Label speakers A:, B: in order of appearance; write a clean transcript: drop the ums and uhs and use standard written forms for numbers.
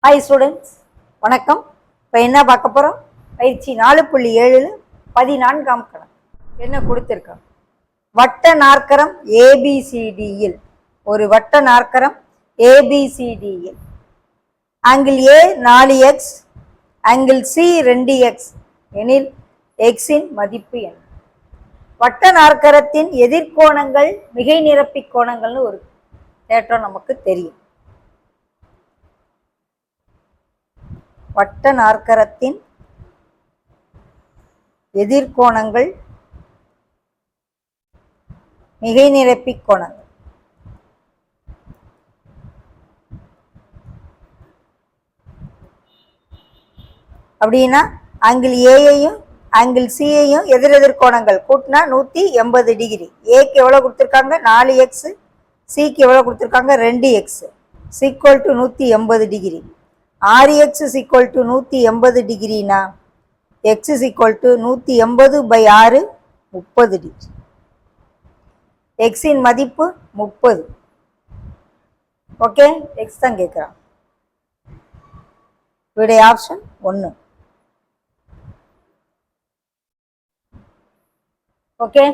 A: Hi students, வணக்கம். இப்போ என்ன பார்க்க போகிறோம்? பயிற்சி 4.7 14ஆம் கணக்கு என்ன கொடுத்துருக்கோம்? வட்ட நாற்கரம் ஏபிசிடியில், ஒரு வட்ட நாற்கரம் ஏபிசிடியில் angle A 4x, angle C 2x எனில் எக்ஸின் மதிப்பு என்ன? வட்ட நாற்கரத்தின் எதிர்கோணங்கள் மிகை நிரப்பி கோணங்கள்னு ஒரு தேற்றம் நமக்கு தெரியும். வட்ட நாற்கரத்தின் எதிர்கோணங்கள் மிகை நிரப்பி கோணங்கள். அப்படின்னா ஆங்கிள் ஏயையும் ஆங்கிள் சியையும் எதிரெதிர் கோணங்கள் கூட்டினா 180 டிகிரி. ஏக்கு எவ்வளோ கொடுத்துருக்காங்க? 4x, சிக்கு எவ்வளோ கொடுத்துருக்காங்க? 2x equal to 180 degree. 6x equal to 180 டிகிரினா x equal to 180/6 30 degree. எக்ஸின் மதிப்பு 30. ஓகே, எக்ஸ் தான் கேட்குறான். விடை ஆப்ஷன் 1. ஓகே.